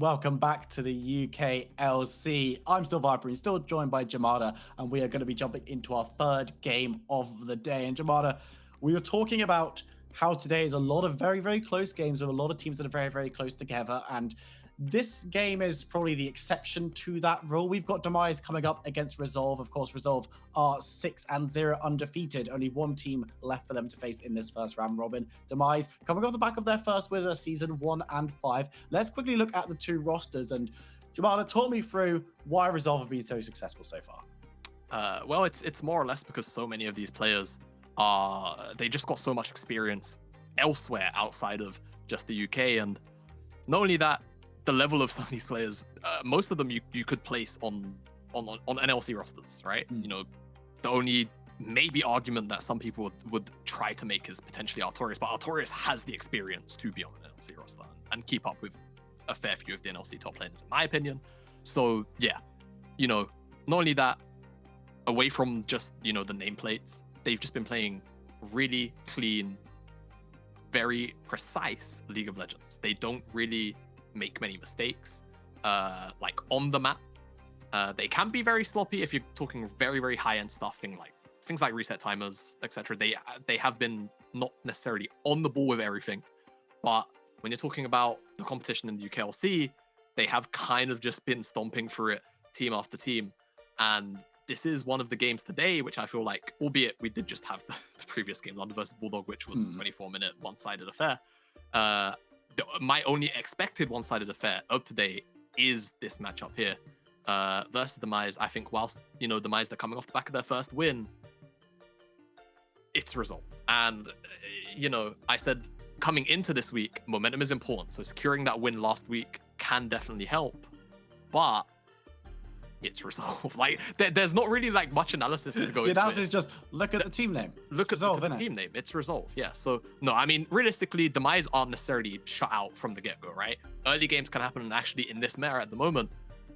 Welcome back to the UKLC. I'm still Viper and still joined by Jamada, and we are going to be jumping into our third game of the day. And Jamada, we were talking about how today is a lot of very, very close games with a lot of teams that are very, very close together. And this game is probably the exception to that rule. We've got Demise coming up against Resolve. Of course, Resolve are 6-0 undefeated. Only one team left for them to face in this first round robin. Demise coming off the back of their first win of the season, 1-5. Let's quickly look at the two rosters. And Jamala, talk me through why Resolve have been so successful so far. Well, it's more or less because so many of these players they just got so much experience elsewhere outside of just the UK, and not only that, the level of some of these players, most of them you could place on NLC rosters, right? You know, the only maybe argument that some people would try to make is potentially Artorias, but Artorias has the experience to be on an NLC roster and keep up with a fair few of the NLC top laners, in my opinion. So yeah, you know, not only that, away from just, you know, the nameplates, they've just been playing really clean, very precise League of Legends. They don't really make many mistakes, like on the map. They can be very sloppy if you're talking very, very high-end stuff, things like reset timers, etc. They have been not necessarily on the ball with everything, but when you're talking about the competition in the UKLC, they have kind of just been stomping through it team after team. And this is one of the games today, which I feel like, albeit we did just have the previous game, London versus Bulldog, which was a 24-minute one-sided affair. My only expected one-sided affair of today is this matchup here versus Demise. I think whilst, you know, Demise, they're coming off the back of their first win, it's Resolve. And, you know, I said coming into this week, momentum is important. So securing that win last week can definitely help. But it's Resolve. Like, there's not really like much analysis to go into. The analysis is just look at the team name. Look at the team name. It's Resolve. Yeah. So no, I mean, realistically, Demise aren't necessarily shut out from the get-go, right? Early games can happen, and actually in this meta at the moment,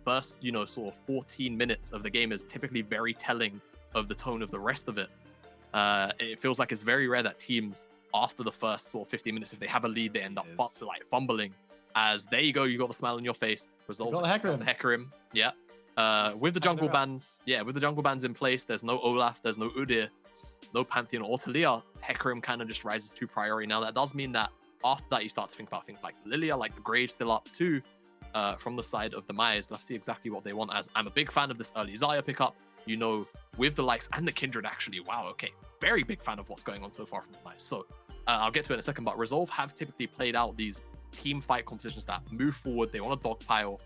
first, you know, sort of 14 minutes of the game is typically very telling of the tone of the rest of it. It feels like it's very rare that teams, after the first sort of 15 minutes, if they have a lead, they end up like fumbling. As there you go, you got the smile on your face. Resolve. You got the Hecarim. Yeah. With the jungle bans, in place, there's no Olaf, there's no Udyr, no Pantheon or Talia. Hecarim kind of just rises to priority. Now that does mean that after that you start to think about things like Lilia, like the Graves still up too, from the side of Demise. Let's see exactly what they want, as I'm a big fan of this early Xayah pickup, you know, with the likes and the Kindred actually. Wow, okay, very big fan of what's going on so far from Demise. So I'll get to it in a second, but Resolve have typically played out these team fight competitions that move forward, they want to dogpile,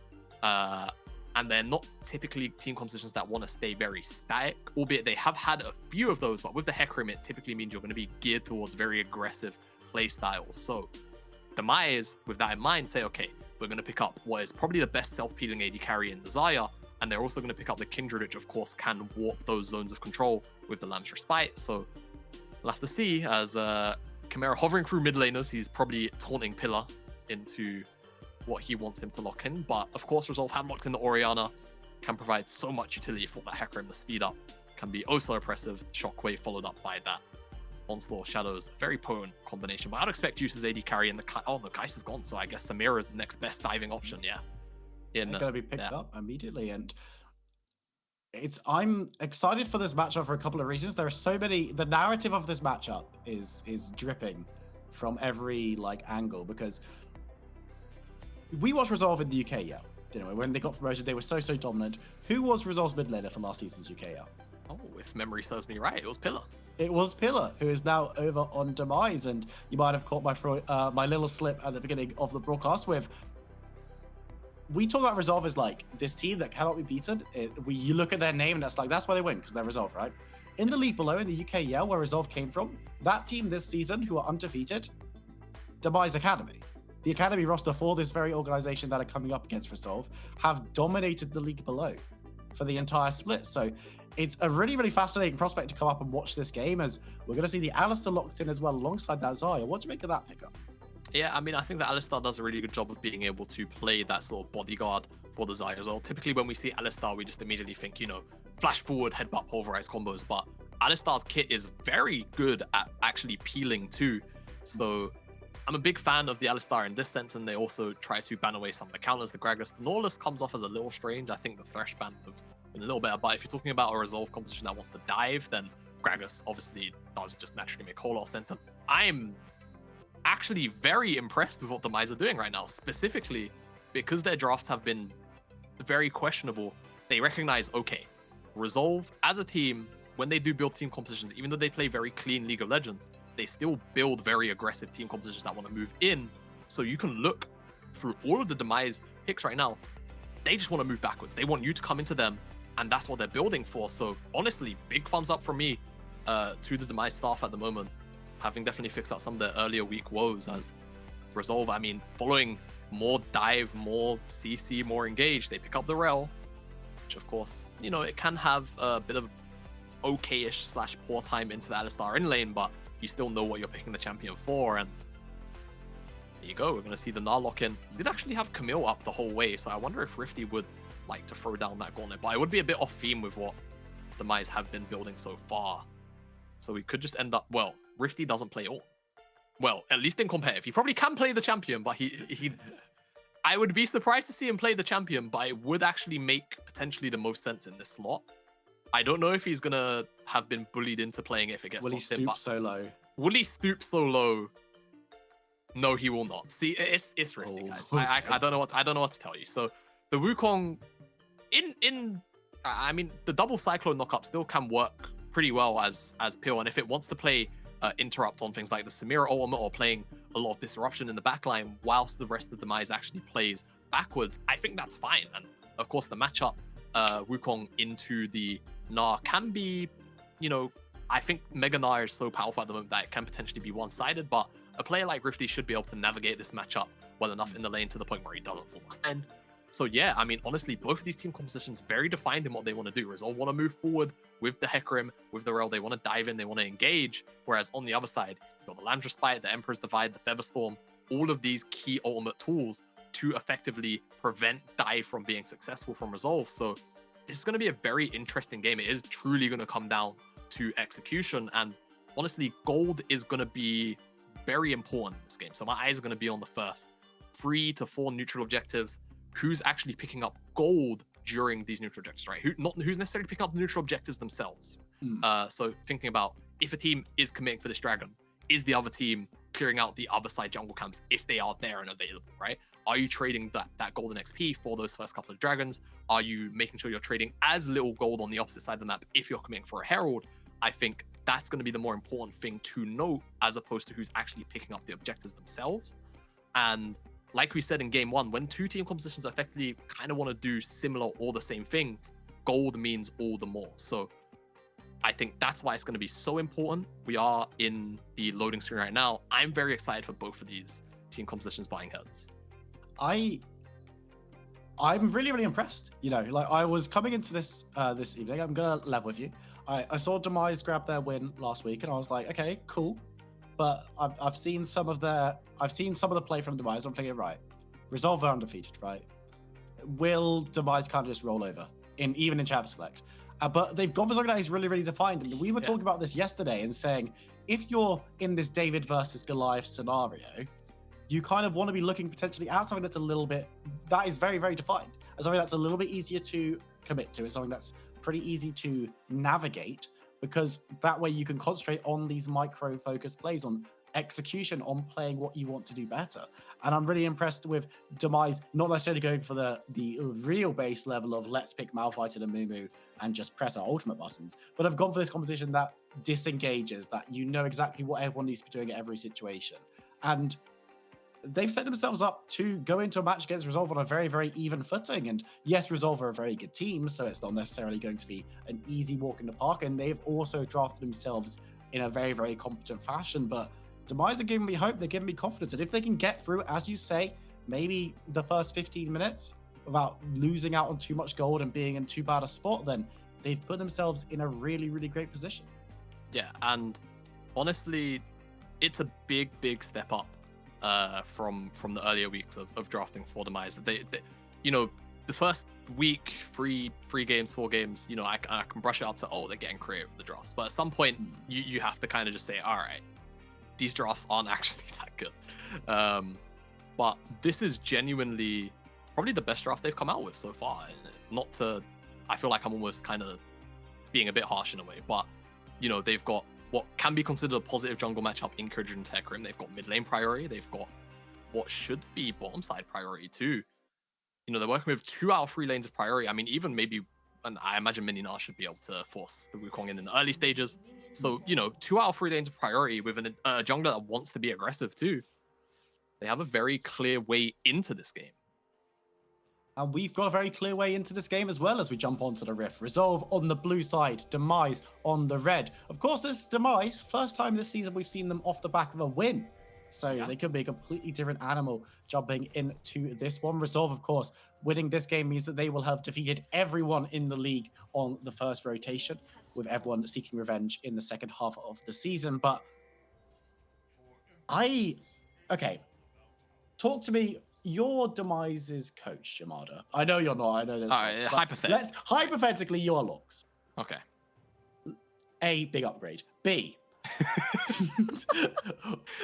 and they're not typically team compositions that want to stay very static, albeit they have had a few of those, but with the Hecarim, it typically means you're going to be geared towards very aggressive play styles. So Demise, with that in mind, say, okay, we're going to pick up what is probably the best self-peeling AD carry in the Xayah, and they're also going to pick up the Kindred, which of course can warp those zones of control with the Lamb's Respite. So we'll have to see, as Chimera hovering through mid laners, he's probably taunting Pillar into what he wants him to lock in. But of course, Resolve have locked in the Orianna, can provide so much utility for that Hecarim. The speed up can be oh so oppressive. Shockwave followed up by that Onslaught Shadows, very potent combination. But I'd expect Juice's AD carry, and the Kai'Sa's gone, so I guess Samira is the next best diving option. Yeah, they're gonna be picked up immediately, and I'm excited for this matchup for a couple of reasons. There are so many. The narrative of this matchup is dripping from every like angle, because we watched Resolve in the UKL, didn't we? When they got promoted, they were so dominant. Who was Resolve's mid laner for last season's UKL? Oh, if memory serves me right, it was Pillar. It was Pillar, who is now over on Demise, and you might have caught my little slip at the beginning of the broadcast with, we talk about Resolve as like this team that cannot be beaten. You look at their name and that's why they win, because they're Resolve, right? In the league below, in the UKL, where Resolve came from, that team this season, who are undefeated, Demise Academy. The Academy roster for this very organization that are coming up against Resolve have dominated the league below for the entire split. So it's a really, really fascinating prospect to come up and watch this game, as we're going to see the Alistar locked in as well alongside that Xayah. What do you make of that pickup? Yeah, I mean, I think that Alistar does a really good job of being able to play that sort of bodyguard for the Xayah as well. Typically, when we see Alistar, we just immediately think, you know, flash forward, headbutt, pulverize combos. But Alistar's kit is very good at actually peeling too. So I'm a big fan of the Alistar in this sense, and they also try to ban away some of the counters. The Gragas, the Nautilus comes off as a little strange. I think the Thresh ban would have been a little better, but if you're talking about a Resolve composition that wants to dive, then Gragas obviously does just naturally make a whole lot of sense. And I'm actually very impressed with what Demise are doing right now, specifically because their drafts have been very questionable. They recognize, okay, Resolve as a team, when they do build team compositions, even though they play very clean League of Legends, they still build very aggressive team compositions that want to move in. So you can look through all of the Demise picks right now. They just want to move backwards. They want you to come into them, and that's what they're building for. So honestly, big thumbs up from me to the Demise staff at the moment, having definitely fixed out some of their earlier week woes as Resolve. I mean, following more dive, more CC, more engaged, they pick up the Rel, which of course, you know, it can have a bit of okay-ish / poor time into the Alistar in lane, but you still know what you're picking the champion for, and there you go. We're going to see the Gnar lock in. Did actually have Camille up the whole way, so I wonder if Rifty would like to throw down that gauntlet, but it would be a bit off theme with what the Demise have been building so far. So we could just end up, well, Rifty doesn't play all. Well, at least in competitive. He probably can play the champion, but he I would be surprised to see him play the champion, but it would actually make potentially the most sense in this slot. I don't know if he's going to have been bullied into playing it if it gets Will he stoop so low? Will he stoop so low? No, he will not. See, it's Rifty, guys. I don't know what to tell you. So the Wukong I mean, the double Cyclone knockup still can work pretty well as Peel, and if it wants to play interrupt on things like the Samira ultimate or playing a lot of disruption in the backline whilst the rest of the Demise actually plays backwards, I think that's fine. And of course, the matchup Wukong into the Gnar can be, you know, I think Mega Gnar is so powerful at the moment that it can potentially be one-sided, but a player like Rifty should be able to navigate this matchup well enough in the lane to the point where he doesn't fall behind. So yeah, I mean, honestly, both of these team compositions very defined in what they want to do. Resolve want to move forward with the Hecarim, with the Rel, they want to dive in, they want to engage, whereas on the other side, you've got the Landra Spite, the Emperor's Divide, the Featherstorm, all of these key ultimate tools to effectively prevent dive from being successful from Resolve. So this is going to be a very interesting game. It is truly going to come down to execution, and honestly, gold is going to be very important in this game. So my eyes are going to be on the first 3 to 4 neutral objectives. Who's actually picking up gold during these neutral objectives, right? Who's necessarily picking up the neutral objectives themselves. So thinking about if a team is committing for this dragon, is the other team clearing out the other side jungle camps if they are there and available, right? Are you trading that golden XP for those first couple of dragons? Are you making sure you're trading as little gold on the opposite side of the map if you're committing for a herald? I think that's going to be the more important thing to note, as opposed to who's actually picking up the objectives themselves. And like we said in game 1, when two team compositions effectively kind of want to do similar or the same things, gold means all the more. So I think that's why it's going to be so important. We are in the loading screen right now. I'm very excited for both of these team compositions buying heads. I'm really, really impressed. You know, like I was coming into this this evening, I'm gonna level with you. I saw Demise grab their win last week, and I was like, okay, cool. But I've seen some of the play from Demise. I'm thinking, right, Resolve are undefeated, right? Will Demise kind of just roll over even in Champ Select? But they've gone for something that is really, really defined. And we were talking about this yesterday and saying, if you're in this David versus Goliath scenario, you kind of want to be looking potentially at something that's a little bit, that is very, very defined. As something that's a little bit easier to commit to. It's something that's pretty easy to navigate, because that way you can concentrate on these micro-focused plays, on execution, on playing what you want to do better. And I'm really impressed with Demise not necessarily going for the real base level of let's pick Malphite and Amumu and just press our ultimate buttons, but I've gone for this composition that disengages, that you know exactly what everyone needs to be doing at every situation. And they've set themselves up to go into a match against Resolve on a very, very even footing. And yes, Resolve are a very good team, so it's not necessarily going to be an easy walk in the park. And they've also drafted themselves in a very, very competent fashion. But Demise are giving me hope, they're giving me confidence. And if they can get through, as you say, maybe the first 15 minutes without losing out on too much gold and being in too bad a spot, then they've put themselves in a really, really great position. Yeah, and honestly, it's a big, big step up from the earlier weeks of drafting for Demise. They you know, the first week, 3 games, 4 games, you know, I can brush it up to, oh, they're getting creative with the drafts. But at some point, you have to kind of just say, all right, these drafts aren't actually that good. But this is genuinely probably the best draft they've come out with so far. Not to, I feel like I'm almost kind of being a bit harsh in a way, but you know, they've got what can be considered a positive jungle matchup in Kudrin and Hecarim. They've got mid lane priority. They've got what should be bottom side priority too. You know, they're working with 2 out of 3 lanes of priority. I mean, even maybe, and I imagine Mininar should be able to force the Wukong in the early stages. So, you know, 2 out of 3 lanes of priority with a jungler that wants to be aggressive too. They have a very clear way into this game. And we've got a very clear way into this game as well as we jump onto the Rift. Resolve on the blue side, Demise on the red. Of course, this is Demise. First time this season we've seen them off the back of a win. So they could be a completely different animal jumping into this one. Resolve, of course, winning this game means that they will have defeated everyone in the league on the first rotation, with everyone seeking revenge in the second half of the season. But okay, talk to me. You're Demise's coach, Yamada. I know you're not. I know there's. All right, hypothetically, your looks. Okay. A, big upgrade. B.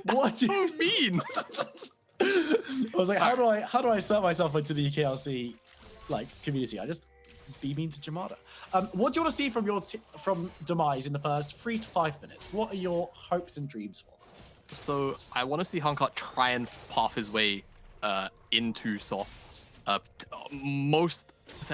What do you mean? I was like, how do I insert myself into the UKLC like community? I just be mean to Jamada. What do you want to see from Demise in the first 3 to 5 minutes? What are your hopes and dreams for them? So I want to see Hankart try and path his way into Soft.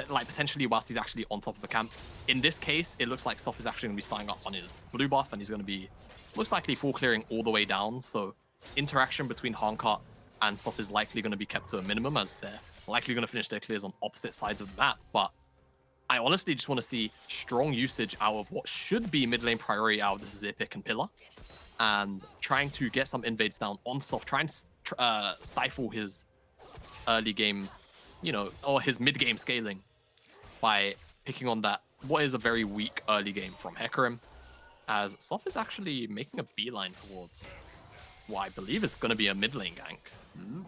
Potentially whilst he's actually on top of the camp. In this case, it looks like Soft is actually going to be starting up on his blue buff, and he's going to be most likely full clearing all the way down. So interaction between Hankart and Soft is likely going to be kept to a minimum, as they're likely going to finish their clears on opposite sides of the map. But I honestly just want to see strong usage out of what should be mid lane priority out of this is Epic and Pillar, and trying to get some invades down on Soft, try and stifle his early game, you know, or his mid game scaling by picking on that what is a very weak early game from Hecarim, as Soft is actually making a beeline towards what I believe is going to be a mid lane gank.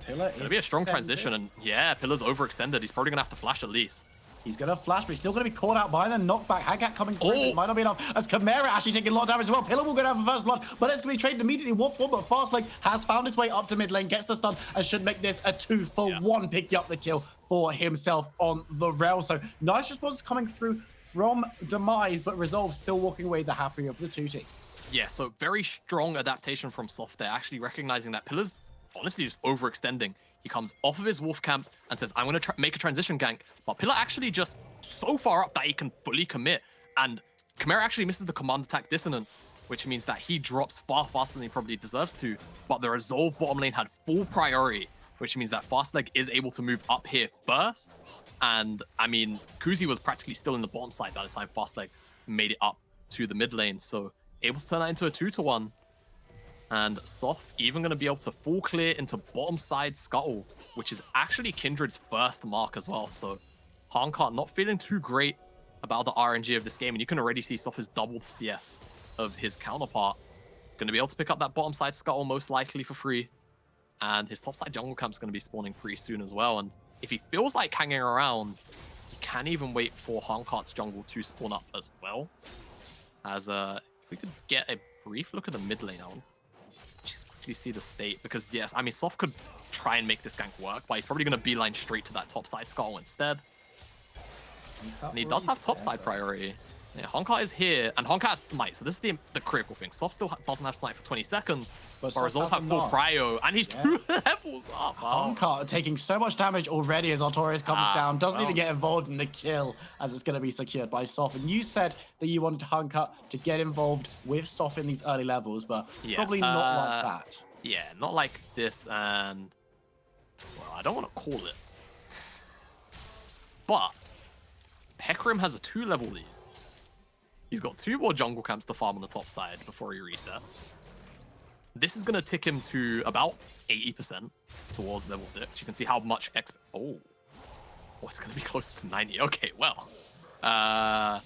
Pillar is going to be a strong transition, and yeah, Pillar's overextended. He's probably going to have to flash at least. He's going to flash, but he's still going to be caught out by the knockback. Haggat coming through. It might not be enough. As Chimera actually taking a lot of damage as well. Pillar will go down for first blood, but it's going to be traded immediately. What form? But Fastlane has found his way up to mid lane, gets the stun, and should make this a 2-for-1, picking up the kill for himself on the rail. So nice response coming through from Demise, but Resolve still walking away the happier of the 2 teams. Yeah, so very strong adaptation from Soft there, actually recognizing that Pillar's honestly just overextending. He comes off of his wolf camp and says, I'm going to make a transition gank. But Pillar actually just so far up that he can fully commit. And Chimera actually misses the command attack dissonance, which means that he drops far faster than he probably deserves to. But the Resolve bottom lane had full priority, which means that Fastleg is able to move up here first. And I mean, Kuzi was practically still in the bottom side by the time Fastleg made it up to the mid lane. So able to turn that into a 2-to-1. And Soft even going to be able to full clear into bottom side Scuttle, which is actually Kindred's first mark as well. So Hankart not feeling too great about the RNG of this game. And you can already see Soft has doubled CS of his counterpart. Going to be able to pick up that bottom side Scuttle most likely for free. And his top side jungle camp is going to be spawning pretty soon as well. And if he feels like hanging around, he can even wait for Hankart's jungle to spawn up as well. As if we could get a brief look at the mid lane now. Just see the state, because yes, I mean, Soft could try and make this gank work, but he's probably going to beeline straight to that top side Scuttle instead. And he does have top side priority. Yeah, Hankart is here, and Hankart has smite, so this is the critical thing. Soft still doesn't have smite for 20 seconds, but Resolve have full prio, and he's 2 levels up. Hankart taking so much damage already as Artorias comes down, doesn't even get involved in the kill, as it's going to be secured by Soft. And you said that you wanted Hankart to get involved with Soft in these early levels, but probably not like that. Yeah, not like this, and well, I don't want to call it, but Hecarim has a 2-level lead. He's got 2 more jungle camps to farm on the top side before he resets. This is going to tick him to about 80% towards level 6. You can see how much oh, it's going to be closer to 90. Okay, well. I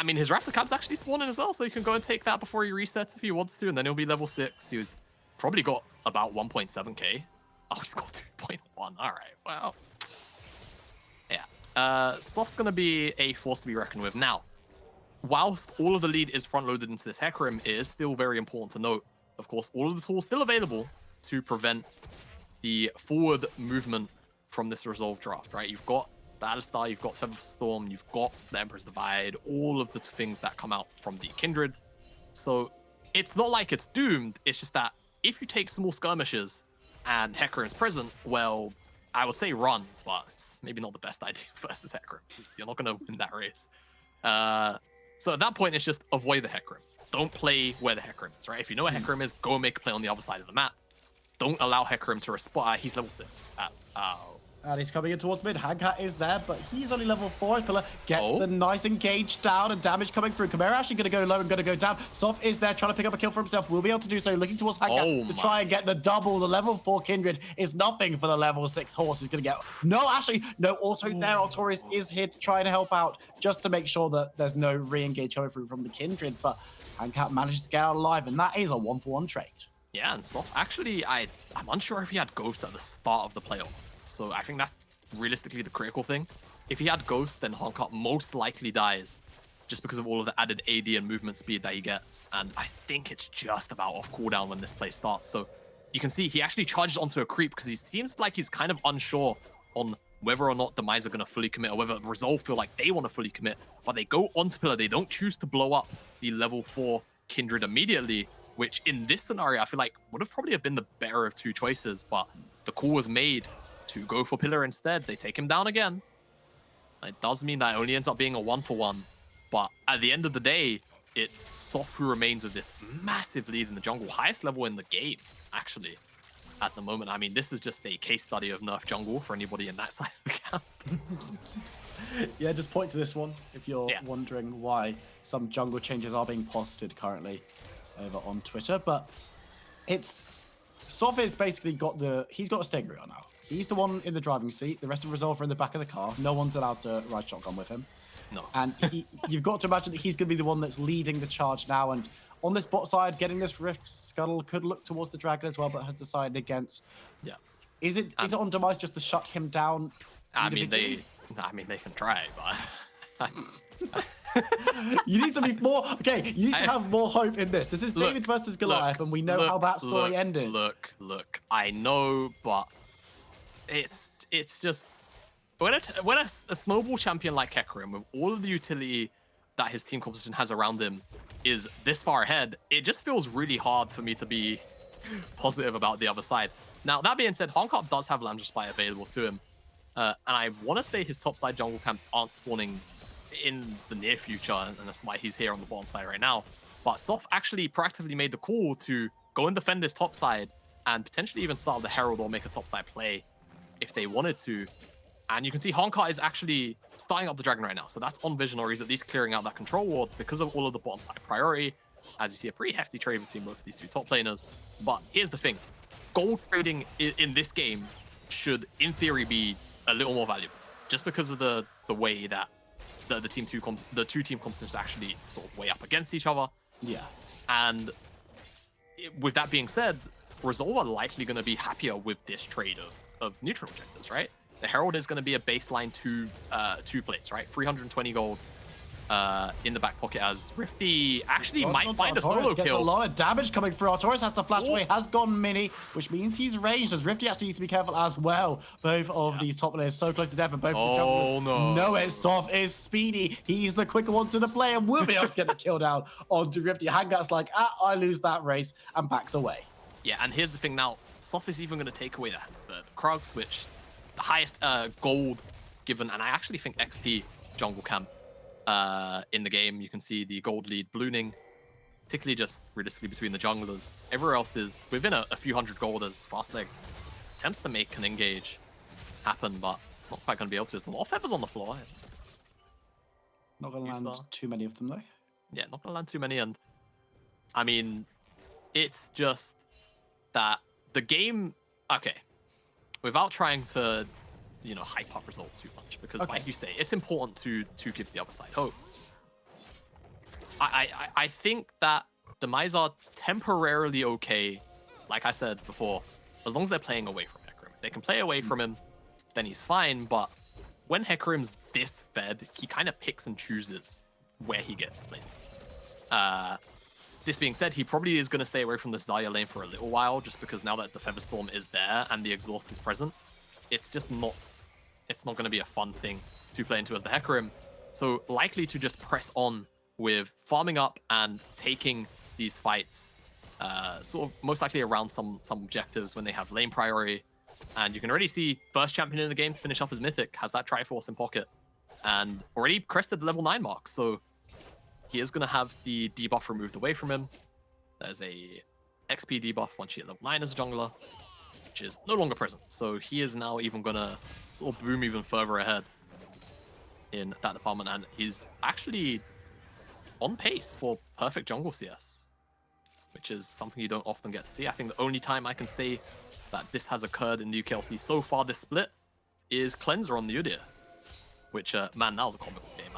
mean, his Raptor camp's actually spawning as well, so you can go and take that before he resets if he wants to, and then he'll be level 6. He was probably got about 1.7k. Oh, he's got 2.1. All right, well. Yeah. Soft's going to be a force to be reckoned with. Now, whilst all of the lead is front-loaded into this Hecarim, it is still very important to note, of course, all of the tools still available. to prevent the forward movement from this Resolve draft, right? You've got Battlestar, you've got Seventh Storm, you've got the Emperor's Divide, all of the things that come out from the Kindred. So it's not like it's doomed, it's just that if you take small skirmishes and Hecarim's present, well, I would say run, but it's maybe not the best idea versus Hecarim, because you're not going to win that race. So at that point, it's just avoid the Hecarim. Don't play where the Hecarim is, right? If you know where Hecarim is, go make a play on the other side of the map. Don't allow Hecarim to respond. He's level 6. And he's coming in towards mid. Hagcat is there, but he's only level 4. Pillar gets the nice engage down and damage coming through. Chimera actually going to go low and going to go down. Soft is there trying to pick up a kill for himself. Will be able to do so. Looking towards Hagcat to try and get the double. The level 4 Kindred is nothing for the level 6 horse. He's going to get... No, actually, no auto there. Artorias is here to try and help out just to make sure that there's no re-engage coming through from the Kindred. But Hagcat manages to get out alive, and that is a 1-for-1 trade. Yeah, and Soft, actually, I'm unsure if he had Ghost at the start of the playoff. So I think that's realistically the critical thing. If he had Ghost, then Honkat most likely dies just because of all of the added AD and movement speed that he gets. And I think it's just about off cooldown when this play starts. So you can see he actually charges onto a creep because he seems like he's kind of unsure on whether or not Demise are going to fully commit or whether Resolve feel like they want to fully commit. But they go onto Pillar. They don't choose to blow up the level 4 Kindred immediately, which in this scenario, I feel like would have probably have been the better of two choices. But the call was made to go for Pillar instead. They take him down again. It does mean that it only ends up being a 1-for-1. But at the end of the day, it's Soft who remains with this massive lead in the jungle. Highest level in the game, actually, at the moment. I mean, this is just a case study of nerf jungle for anybody in that side of the camp. Yeah, just point to this one if you're wondering why some jungle changes are being posted currently over on Twitter. But it's... Soft has basically got the... He's got a Stegrio now. He's the one in the driving seat. The rest of Resolve are in the back of the car. No one's allowed to ride shotgun with him. No. And you've got to imagine that he's going to be the one that's leading the charge now. And on this bot side, getting this Rift Scuttle could look towards the Dragon as well, but has decided against. Yeah. Is it on Demise just to shut him down? I mean, they can try, but you need to be more okay. You need to have more hope in this. This is David versus Goliath, and we know how that story ended. Look. I know, but it's just when a snowball champion like Hecarim, with all of the utility that his team composition has around him, is this far ahead, it just feels really hard for me to be positive about the other side. Now, that being said, Honkat does have Lambda Spy available to him, and I want to say his top side jungle camps aren't spawning in the near future, and that's why he's here on the bottom side right now. But Soft actually proactively made the call to go and defend this top side and potentially even start the Herald or make a top side play if they wanted to. And you can see Honkat is actually starting up the Dragon right now. So that's on Vision, or he's at least clearing out that control ward because of all of the bottom side priority. As you see, a pretty hefty trade between both of these two top laners. But here's the thing. Gold trading in this game should, in theory, be a little more valuable. Just because of the way that the two team compositions actually sort of weigh up against each other. Yeah. And with that being said, Resolve are likely going to be happier with this trade of neutral objectives, right? The Herald is going to be a baseline two plays, right? 320 gold in the back pocket, as Rifty actually might find a solo gets kill. A lot of damage coming through. Artorias has to flash away, has gone mini, which means he's ranged, as Rifty actually needs to be careful as well. Both of these top players so close to death, and both of the junglers know it. Soft is speedy. He's the quicker one to the play and will be able to get the kill down onto Rifty. Haggat's like, I lose that race, and backs away. Yeah, and here's the thing now. Soft is even going to take away the Krugs, which the highest gold given, and I actually think XP jungle camp in the game. You can see the gold lead ballooning, particularly just realistically between the junglers. Everywhere else is within a few hundred gold as Fastleg attempts to make an engage happen, but not quite going to be able to. There's a lot of feathers on the floor. Not going to land too many of them, though. Yeah, not going to land too many, and I mean, it's just that the game, okay, without trying to, hype up results too much, because like you say, it's important to give the other side hope. I think that Demise are temporarily okay, like I said before, as long as they're playing away from Hecarim. If they can play away from him, then he's fine, but when Hecarim's this fed, he kind of picks and chooses where he gets to play. this being said, he probably is going to stay away from this Zarya lane for a little while, just because now that the Featherstorm is there and the exhaust is present, it's just not, it's not going to be a fun thing to play into as the Hecarim. So likely to just press on with farming up and taking these fights, sort of most likely around some objectives when they have lane priority. And you can already see first champion in the game to finish up as Mythic, has that Triforce in pocket, and already crested the level 9 mark. So he is going to have the debuff removed away from him. There's a XP debuff once you hit level 9 as a jungler, which is no longer present. So he is now even going to sort of boom even further ahead in that department. And he's actually on pace for perfect jungle CS, which is something you don't often get to see. I think the only time I can say that this has occurred in the UKLC so far this split is Cleanser on the Udyr, which, man, that was a comical game.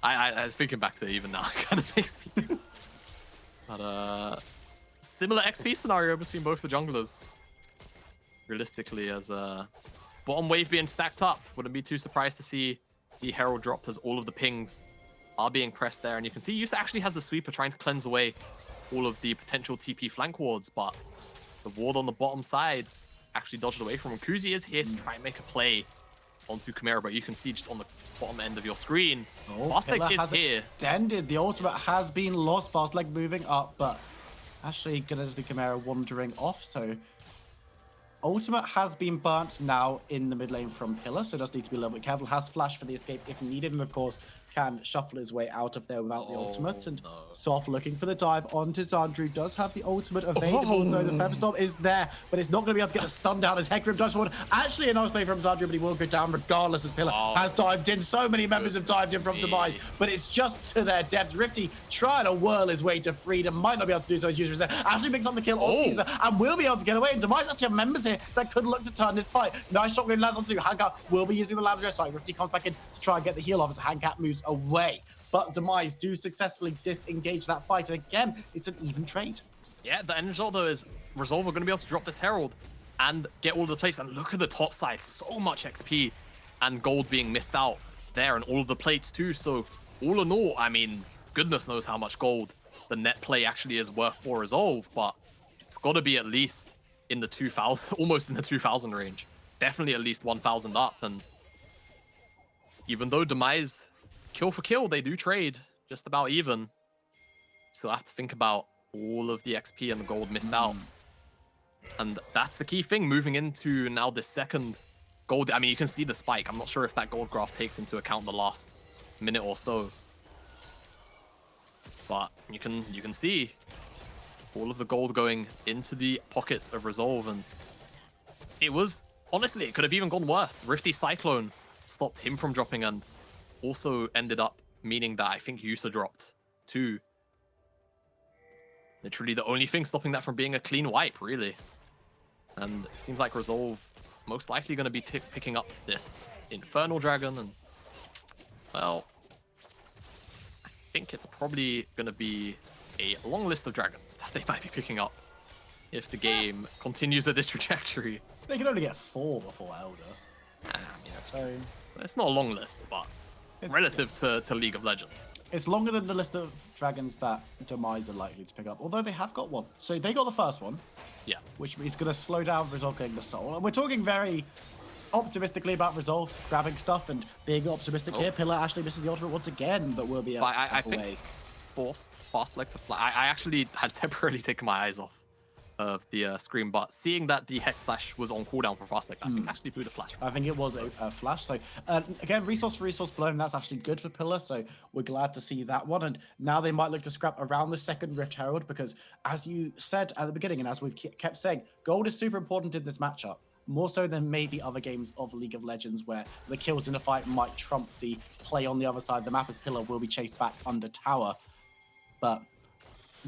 I thinking back to it even now, it kind of makes me... But, similar XP scenario between both the junglers. Realistically, as bottom wave being stacked up, wouldn't be too surprised to see the Herald dropped as all of the pings are being pressed there. And you can see Yusa actually has the sweeper trying to cleanse away all of the potential TP flank wards, but the ward on the bottom side actually dodged away from him. Kuzi is here to try and make a play onto Chimera, but you can see just on the bottom end of your screen, Fastleg is here. Extended. The ultimate has been lost. Fastleg moving up, but actually gonna just be Chimera wandering off. So ultimate has been burnt now in the mid lane from Pillar, so does need to be a little bit careful. Has flash for the escape if needed, and of course can shuffle his way out of there without the ultimate. And Soft looking for the dive onto Zandru, does have the ultimate available, though the Featherstorm is there, but it's not going to be able to get the stun down as Hecarim does forward. Actually a nice play from Zandru, but he will go down regardless as Pillar has dived in. So many members have dived in from Demise, but it's just to their depths. Rifty trying to whirl his way to freedom, might not be able to do so as usual. Actually picks up the kill on Teaser and will be able to get away. And Demise actually have members here that could look to turn this fight. Nice shotgun lands onto Hankat, will be using the Lavender side. Rifty comes back in to try and get the heal off as Hankat moves away. But Demise do successfully disengage that fight. And again, it's an even trade. Yeah, the end result though is Resolve are going to be able to drop this Herald and get all of the plates. And look at the top side, so much XP and gold being missed out there, and all of the plates too. So all in all, I mean, goodness knows how much gold the net play actually is worth for Resolve, but it's got to be at least in the 2000, almost in the 2000 range. Definitely at least 1000 up. And even though Demise kill for kill, they do trade just about even. So I have to think about all of the XP and the gold missed out. And that's the key thing moving into now the second gold. I mean, you can see the spike. I'm not sure if that gold graph takes into account the last minute or so. But you can see all of the gold going into the pockets of Resolve. And it was, honestly, it could have even gone worse. Rifty Cyclone stopped him from dropping, and also ended up meaning that I think Yusa dropped too. Literally the only thing stopping that from being a clean wipe, really. And it seems like Resolve most likely going to be picking up this Infernal Dragon. And, well, I think it's probably going to be a long list of dragons that they might be picking up if the game continues at this trajectory. They can only get 4 before Elder. I mean, so it's not a long list, but relative to League of Legends. It's longer than the list of dragons that Demise are likely to pick up, although they have got one. So they got the first one, Yeah. which is going to slow down Resolve getting the soul. And we're talking very optimistically about Resolve grabbing stuff and being optimistic here. Pillar actually misses the ultimate once again, but will be able to step away. Think forced Fastleg to fly. I actually had temporarily taken my eyes off of the screen, but seeing that the Hex Flash was on cooldown for Fastleg, I think actually blew the flash. I think it was a flash. So again, resource for resource blown, that's actually good for Pillar. So we're glad to see that one. And now they might look to scrap around the second Rift Herald, because as you said at the beginning, and as we've kept saying, gold is super important in this matchup. More so than maybe other games of League of Legends, where the kills in a fight might trump the play on the other side of the map, as Pillar will be chased back under tower. But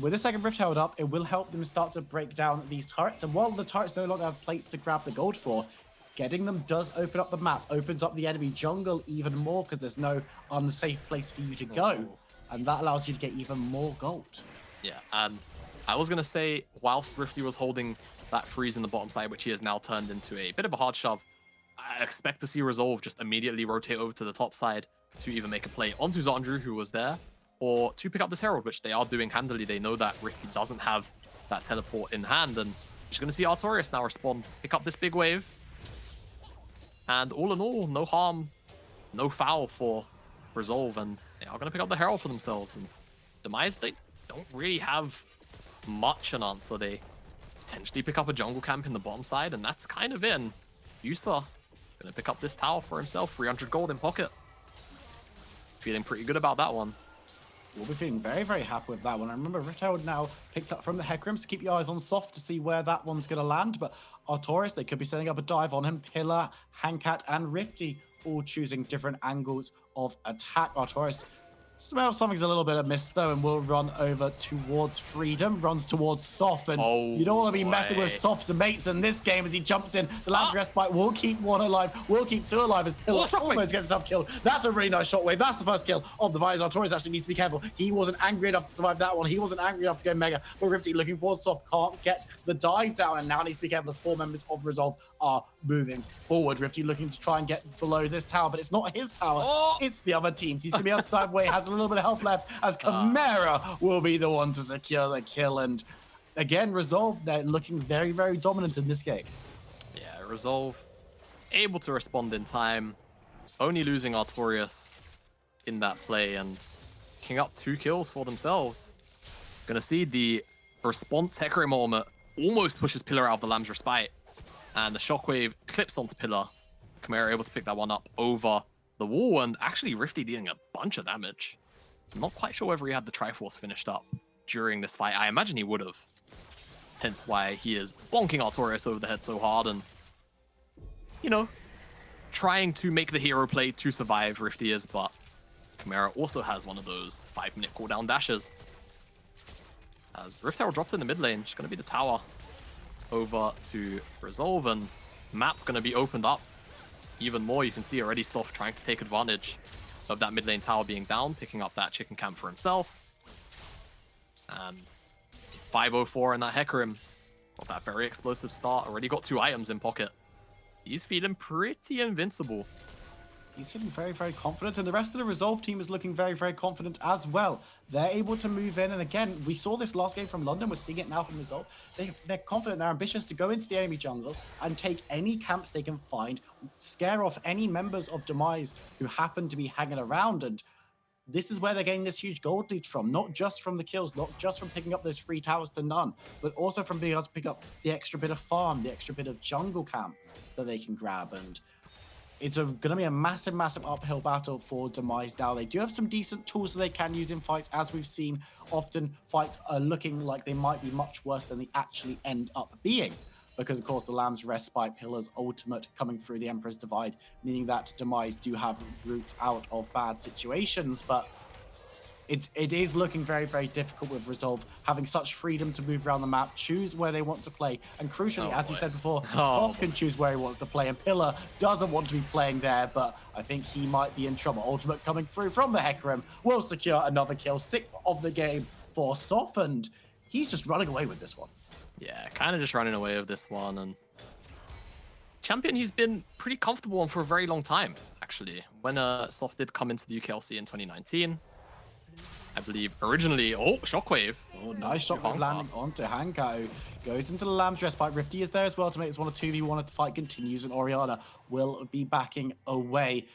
with the second Rift held up, it will help them start to break down these turrets. And while the turrets no longer have plates to grab the gold for, getting them does open up the map, opens up the enemy jungle even more, because there's no unsafe place for you to go. And that allows you to get even more gold. Yeah, and I was going to say, whilst Rifty was holding that freeze in the bottom side, which he has now turned into a bit of a hard shove, I expect to see Resolve just immediately rotate over to the top side to even make a play onto Zandru, who was there. or to pick up this Herald, which they are doing handily. They know that Rifty doesn't have that teleport in hand, and just going to see Artorias now respond, pick up this big wave. And all in all, no harm, no foul for Resolve, and they are going to pick up the Herald for themselves. And Demise, they don't really have much an answer. They potentially pick up a jungle camp in the bottom side, and that's kind of it. And Yusa going to pick up this tower for himself, 300 gold in pocket. Feeling pretty good about that one. We'll be feeling very, very happy with that one. I remember Rift now picked up from the Hecarim, so keep your eyes on Soft to see where that one's going to land. But Artorias, they could be setting up a dive on him. Pillar, Handcat, and Rifty all choosing different angles of attack. Artorias smells something's a little bit amiss though, and will run over towards Freedom, runs towards Soft, and you don't want to be messing with Soft's mates in this game as he jumps in. The Lamb's Respite will keep one alive, will keep two alive as Pillar almost gets himself killed. That's a really nice shockwave. That's the first kill of the Visor. Artorias actually needs to be careful. He wasn't angry enough to survive that one. He wasn't angry enough to go Mega, but Rifty looking forward. Soft can't get the dive down, and now needs to be careful as 4 members of Resolve are moving forward. Rifty looking to try and get below this tower, but it's not his tower. It's the other team's. He's going to be able to dive away, has a little bit of health left, as Chimera will be the one to secure the kill. And again, Resolve, they're looking very, very dominant in this game. Yeah, Resolve able to respond in time, only losing Artorias in that play and picking up 2 kills for themselves. Gonna see the response Hecarim ultimate almost pushes Pillar out of the Lamb's Respite, and the shockwave clips onto Pillar. Chimera able to pick that one up over the wall, and actually Rifty dealing a bunch of damage. I'm not quite sure whether he had the Triforce finished up during this fight. I imagine he would have. Hence why he is bonking Artorias over the head so hard and, you know, trying to make the hero play to survive, Rifty is, but Chimera also has one of those 5-minute cooldown dashes. As Rift Herald dropped in the mid lane, just going to be the tower over to Resolve, and map going to be opened up even more. You can see already Soft trying to take advantage of that mid lane tower being down, picking up that chicken camp for himself. And 504 in that Hecarim. Got that very explosive start. Already got 2 items in pocket. He's feeling pretty invincible. He's feeling very, very confident, and the rest of the Resolve team is looking very, very confident as well. They're able to move in, and again, we saw this last game from London. We're seeing it now from Resolve. They're confident, they're ambitious to go into the enemy jungle and take any camps they can find, scare off any members of Demise who happen to be hanging around, and this is where they're getting this huge gold lead from, not just from the kills, not just from picking up those 3 towers to none, but also from being able to pick up the extra bit of farm, the extra bit of jungle camp that they can grab. And it's going to be a massive, massive uphill battle for Demise now. They do have some decent tools that they can use in fights. As we've seen, often fights are looking like they might be much worse than they actually end up being. Because, of course, the Lamb's Respite, Pillar's ultimate coming through the Emperor's Divide, meaning that Demise do have routes out of bad situations. But it is looking very, very difficult with Resolve, having such freedom to move around the map, choose where they want to play, and crucially, as you said before, Soft can choose where he wants to play, and Pillar doesn't want to be playing there, but I think he might be in trouble. Ultimate coming through from the Hecarim will secure another kill, 6th of the game for Soft, and he's just running away with this one. Yeah, kind of just running away with this one, and Champion he's been pretty comfortable on for a very long time, actually. When Soft did come into the UKLC in 2019, I believe originally, Shockwave. Oh, nice Shockwave landing onto Hanko. Goes into the Lamb's Respite. Rifty is there as well to make this one a 2v1 the fight continues, and Oriana will be backing away.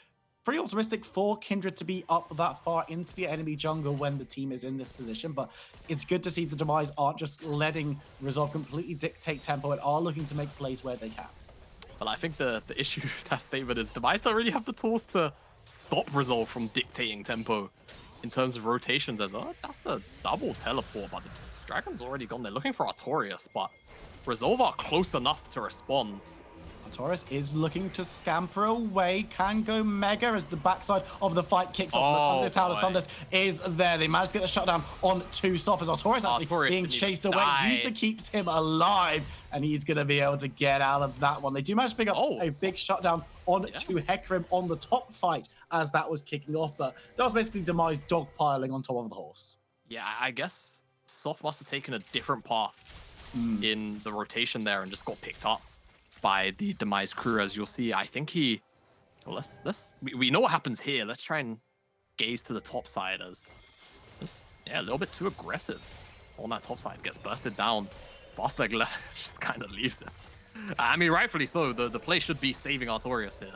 Pretty optimistic for Kindred to be up that far into the enemy jungle when the team is in this position, but it's good to see the Demise aren't just letting Resolve completely dictate tempo and are looking to make plays where they can. Well, I think the issue with that statement is Demise don't really have the tools to stop Resolve from dictating tempo in terms of rotations. As that's a double teleport, but the Dragon's already gone. They're looking for Artorias, but Resolve are close enough to respond. Artorias is looking to scamper away, can go Mega as the backside of the fight kicks off. This Tower of Thunders is there. They managed to get the shutdown on 2 Soft as Artorias actually being chased away. Yusa keeps him alive, and he's going to be able to get out of that one. They do manage to pick up a big shutdown on 2 Hecarim on the top fight as that was kicking off, but that was basically Demise dogpiling on top of the horse. Yeah, I guess Soft must have taken a different path in the rotation there and just got picked up by the Demise crew. As you'll see, I think he... Well, we know what happens here. Let's try and gaze to the top side as Yeah, a little bit too aggressive on that top side. Gets bursted down. Fastback just kind of leaves it. I mean, rightfully so. The play should be saving Artorias here.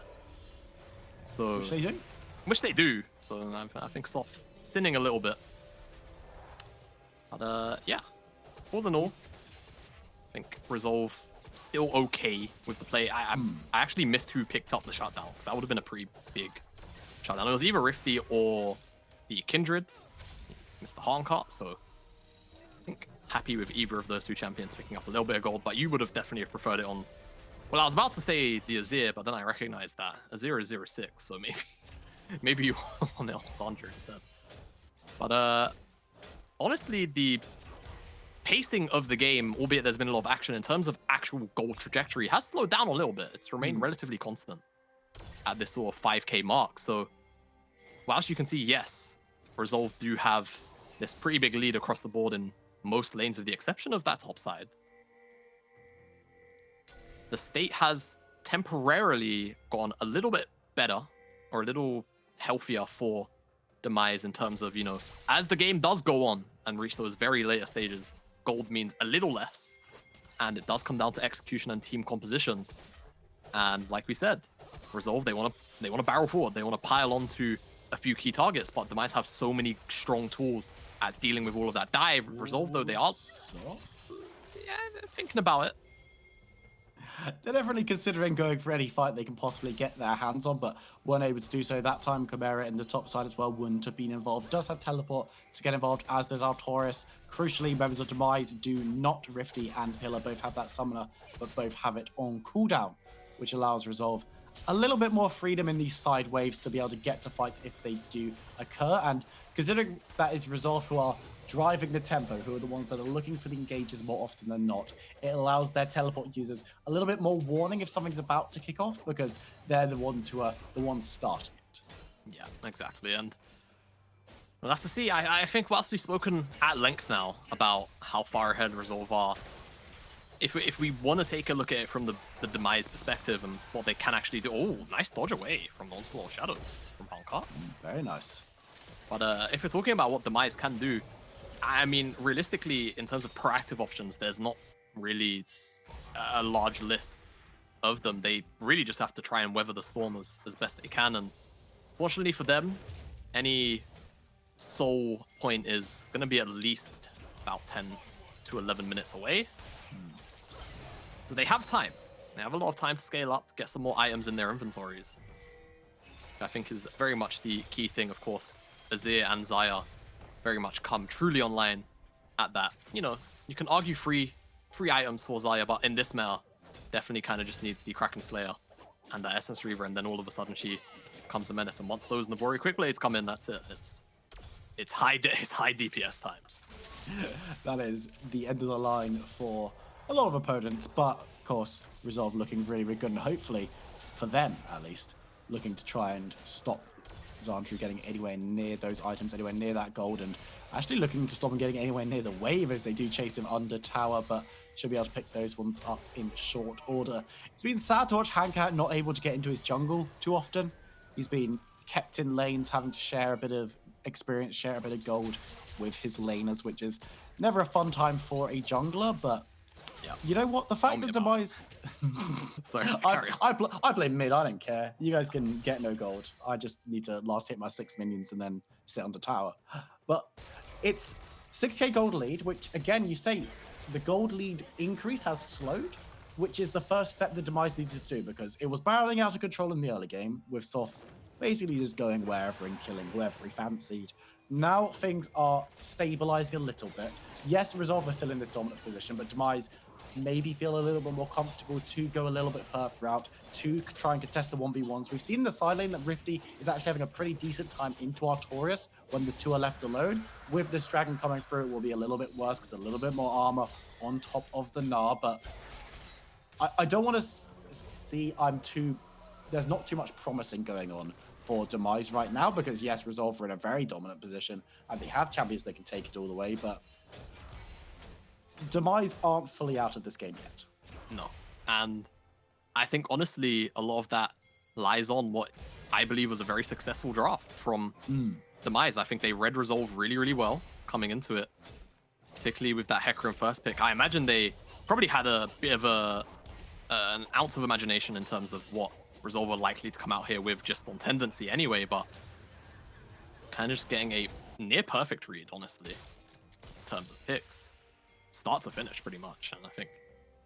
So, Which they do. which they do. So I think soft sinning a little bit. But yeah, all in all, I think Resolve still okay with the play. I actually missed who picked up the shutdown. That would have been a pretty big shutdown. It was either Rifty or the Kindred. Missed the Harm cut, so I think happy with either of those two champions picking up a little bit of gold, but you would have definitely preferred it on... Well, I was about to say the Azir, but then I recognized that Azir is 0-6, so maybe you want it on Sandra instead. But honestly, the pacing of the game, albeit there's been a lot of action in terms of actual gold trajectory, has slowed down a little bit. It's remained relatively constant at this sort of 5k mark. So whilst you can see, yes, Resolve do have this pretty big lead across the board in most lanes with the exception of that top side, the state has temporarily gone a little bit better or a little healthier for Demise in terms of, you know, as the game does go on and reach those very later stages, gold means a little less, and it does come down to execution and team compositions. And like we said, Resolve, they want to barrel forward, they want to pile onto a few key targets, but Demise have so many strong tools at dealing with all of that dive. Resolve, though, they are they're thinking about it. They're definitely considering going for any fight they can possibly get their hands on, but weren't able to do so that time. Chimera in the top side as well wouldn't have been involved. Does have teleport to get involved, as does Artorias. Crucially, members of Demise do not. Rifty and Pillar both have that summoner, but both have it on cooldown, which allows Resolve a little bit more freedom in these side waves to be able to get to fights if they do occur. And considering that is Resolve who are driving the tempo, who are the ones that are looking for the engages more often than not, it allows their teleport users a little bit more warning if something's about to kick off, because they're the ones who are the ones starting it. Yeah, exactly. And we'll have to see. I think whilst we've spoken at length now about how far ahead Resolve are, if we want to take a look at it from the Demise perspective and what they can actually do. Oh, nice dodge away from the Onslaught of Shadows from Honka. Very nice. But if we're talking about what Demise can do, I mean, realistically, in terms of proactive options, there's not really a large list of them. They really just have to try and weather the storm as best they can. And fortunately for them, any soul point is going to be at least about 10 to 11 minutes away. So they have time. They have a lot of time to scale up, get some more items in their inventories. I think is very much the key thing, of course. Azir and Xayah very much come truly online at that. You know, you can argue free items for Xayah, but in this meta, definitely kind of just needs the Kraken Slayer and the Essence Reaver, and then all of a sudden she comes to menace. And once those Navori quick blades come in, that's it. It's high DPS time. That is the end of the line for a lot of opponents, but of course, Resolve looking really, really good, and hopefully, for them at least, looking to try and stop Xandru getting anywhere near those items, anywhere near that gold, and actually looking to stop him getting anywhere near the wave as they do chase him under tower, but should be able to pick those ones up in short order. It's been sad to watch Hankat not able to get into his jungle too often. He's been kept in lanes, having to share a bit of experience, share a bit of gold with his laners, which is never a fun time for a jungler, but yeah. You know what? The fact that Demise... Sorry, I play mid, I don't care. You guys can get no gold. I just need to last hit my 6 minions and then sit under tower. But it's 6k gold lead, which again, you say the gold lead increase has slowed, which is the first step the Demise needed to do, because it was barreling out of control in the early game with Soft basically just going wherever and killing whoever he fancied. Now things are stabilizing a little bit. Yes, Resolve are still in this dominant position, but Demise maybe feel a little bit more comfortable to go a little bit further out to try and contest the 1v1s. We've seen in the side lane that Rifty is actually having a pretty decent time into Artorias when the two are left alone. With this dragon coming through, it will be a little bit worse because a little bit more armor on top of the Gnar, but I don't want to see there's not too much promising going on for Demise right now, because yes, Resolve are in a very dominant position and they have champions that can take it all the way, but Demise aren't fully out of this game yet. No. And I think, honestly, a lot of that lies on what I believe was a very successful draft from Demise. I think they read Resolve really, really well coming into it, particularly with that Hecarim first pick. I imagine they probably had a bit of an ounce of imagination in terms of what Resolve were likely to come out here with just on tendency anyway, but kind of just getting a near perfect read, honestly, in terms of picks. Start to finish, pretty much. And I think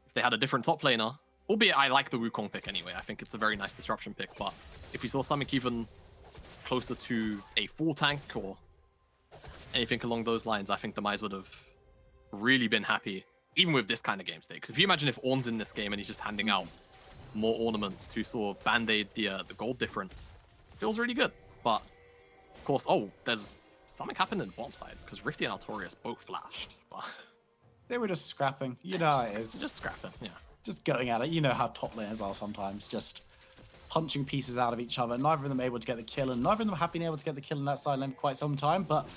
if they had a different top laner, albeit I like the Wukong pick anyway, I think it's a very nice disruption pick, but if we saw something even closer to a full tank or anything along those lines, I think Demise would have really been happy, even with this kind of game state. Because if you imagine if Ornn's in this game and he's just handing out more ornaments to sort of band-aid the gold difference, it feels really good. But of course, oh, there's something happened in the bottom side because Rifty and Altorius both flashed. But They were just scrapping. You know how it is. just scrapping, yeah. Just going at it. You know how top laners are sometimes. Just punching pieces out of each other. Neither of them able to get the kill, and neither of them have been able to get the kill in that side lane for quite some time. But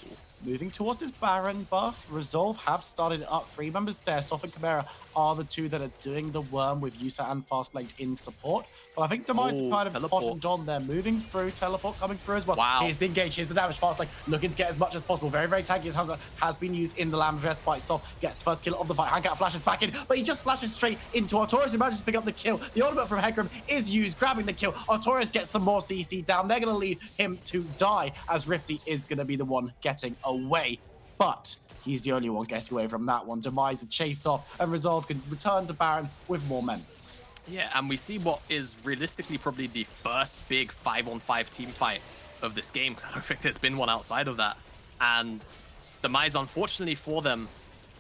moving towards this Baron buff, Resolve have started up. 3 members there. Soph and Chimera are the 2 that are doing the worm with Yusa and Fastlane in support. But I think Demise kind of teleport. bottomed on there. Moving through, teleport coming through as well. Wow. Here's the engage, here's the damage. Fastlane looking to get as much as possible. Very, very tanky as Hunger has been used in the Lamb's Respite. Soph gets the first kill of the fight. Hankout flashes back in, but he just flashes straight into Artorias. He manages to pick up the kill. The ultimate from Hecarim is used, grabbing the kill. Artorias gets some more CC down. They're going to leave him to die, as Rifty is going to be the one getting away. But he's the only one getting away from that one. Demise are chased off, and Resolve can return to Baron with more members. Yeah, and we see what is realistically probably the first big 5-on-5 team fight of this game, because I don't think there's been one outside of that. And Demise, unfortunately for them,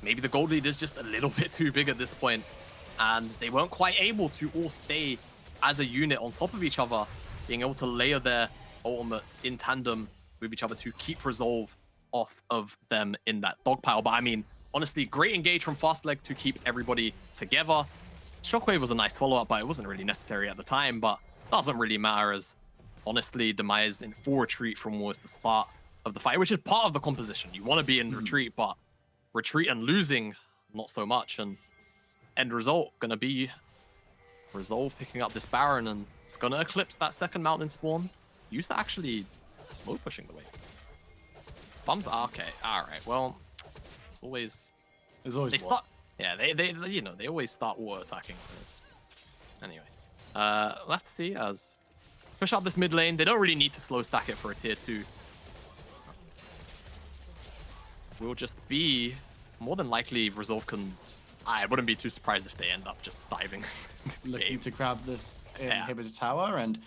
maybe the gold lead is just a little bit too big at this point, and they weren't quite able to all stay as a unit on top of each other, being able to layer their ultimates in tandem with each other to keep Resolve off of them in that dog pile. But I mean, honestly, great engage from Fastleg to keep everybody together. Shockwave was a nice follow-up, but it wasn't really necessary at the time, but doesn't really matter, as honestly, Demise in full retreat from almost the start of the fight, which is part of the composition. You want to be in retreat, but retreat and losing, not so much. And end result gonna be Resolve picking up this Baron, and it's gonna eclipse that second mountain spawn. Used to actually slow pushing the wave. Thumbs, okay, all right. Well, it's always they start. Yeah, they you know, they always start water attacking. Anyway, we'll have to see as push up this mid lane. They don't really need to slow stack it for a tier 2. Will just be more than likely Resolve can. I wouldn't be too surprised if they end up just diving. Looking to grab this inhibitor tower, and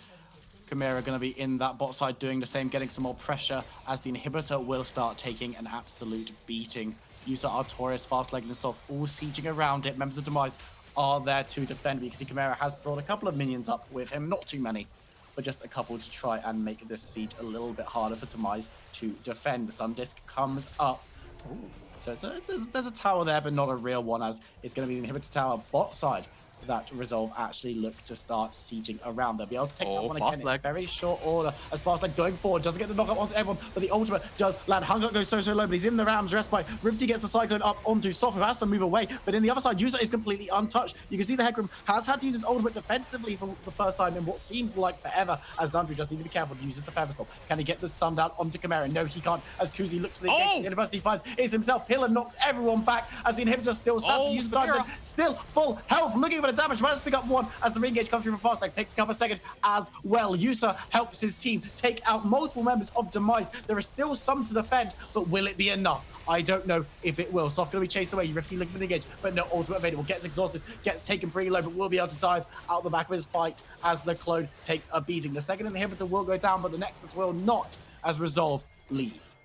Chimera going to be in that bot side doing the same, getting some more pressure as the inhibitor will start taking an absolute beating. Yusa, Artorias, Fastleg, and Soph all sieging around it. Members of Demise are there to defend. We can see Chimera has brought a couple of minions up with him, not too many, but just a couple to try and make this siege a little bit harder for Demise to defend. The Sun Disc comes up. Ooh. So there's a tower there, but not a real one, as it's going to be the inhibitor tower bot side that Resolve actually look to start sieging around. They'll be able to take that one again in very short order. As Fastlane going forward, doesn't get the knockup onto everyone, but the ultimate does land. Hunger goes so low, but he's in the Ram's Respite. Rifty gets the Cyclone up onto Soph, who has to move away, but in the other side, Yusa is completely untouched. You can see the Hecarim has had to use his ultimate defensively for the first time in what seems like forever, as Xandru just need to be careful to use the Featherstorm. Can he get the stun down onto Chimera? No, he can't, as Kuzi looks for the engage. The University finds is himself. Pillar knocks everyone back as the inhibitor still stands. Yusa still full health, looking for the damage. Managed to pick up one as the re-engage comes through from Fastlane, picking up a second as well. Yusa helps his team take out multiple members of Demise. There are still some to defend, but will it be enough? I don't know if it will. Soft going to be chased away. Rifty looking for the engage, but no ultimate available. Gets exhausted, gets taken pretty low, but will be able to dive out the back of his fight as the clone takes a beating. The second inhibitor will go down, but the Nexus will not, as Resolve leave.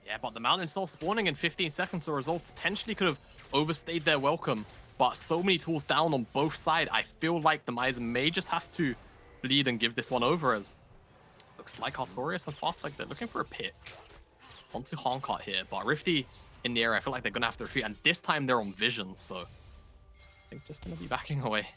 Yeah, but the Mountain Soul spawning in 15 seconds, so Resolve potentially could have overstayed their welcome. But so many tools down on both sides, I feel like the Demise may just have to bleed and give this one over, as looks like Artorias and Fastlane, they're looking for a pick onto Honkat here. But Rifty in the area, I feel like they're going to have to retreat. And this time they're on vision, so I think just going to be backing away.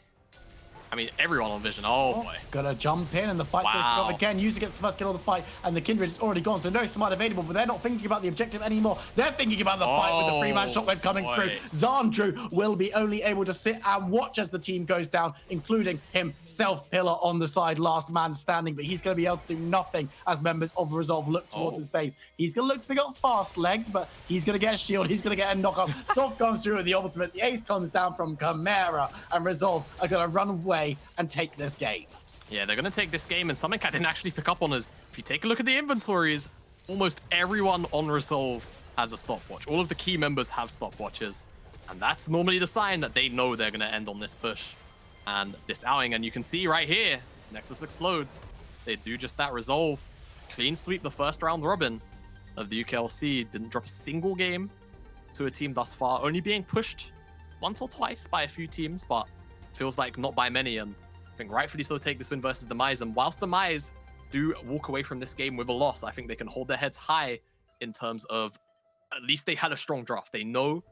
I mean, everyone on Vision. Oh boy. Gonna jump in, and the fight's gonna kick off again. User gets the first kill of the fight, and the Kindred is already gone, so no smite available, but they're not thinking about the objective anymore. They're thinking about the fight with the three-man shotgun coming through. Zandru will be only able to sit and watch as the team goes down, including himself, Pillar on the side, last man standing, but he's gonna be able to do nothing as members of Resolve look towards his base. He's gonna look to pick up fast-legged, but he's gonna get a shield, he's gonna get a knockup. Soft comes through with the ultimate, the ace comes down from Chimera, and Resolve are gonna run away and take this game. Yeah, they're going to take this game, and something I didn't actually pick up on is, if you take a look at the inventories, almost everyone on Resolve has a stopwatch. All of the key members have stopwatches, and that's normally the sign that they know they're going to end on this push and this outing. And you can see right here, Nexus explodes. They do just that. Resolve clean sweep the first round robin of the UKLC. Didn't drop a single game to a team thus far, only being pushed once or twice by a few teams, but feels like not by many, and I think rightfully so take this win versus Demise. And whilst Demise do walk away from this game with a loss, I think they can hold their heads high in terms of at least they had a strong draft. They know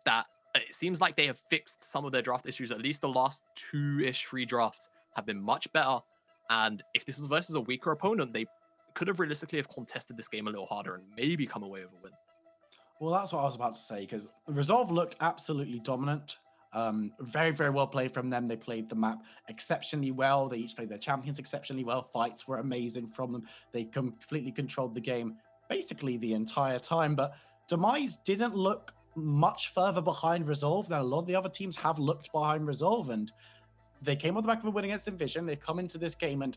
that it seems like they have fixed some of their draft issues. At least the last two-ish free drafts have been much better. And if this was versus a weaker opponent, they could have realistically have contested this game a little harder and maybe come away with a win. Well, that's what I was about to say, because Resolve looked absolutely dominant. Very, very well played from them. They played the map exceptionally well. They each played their champions exceptionally well. Fights were amazing from them. They completely controlled the game basically the entire time. But Demise didn't look much further behind Resolve than a lot of the other teams have looked behind Resolve. And they came on the back of a win against Envision. They've come into this game and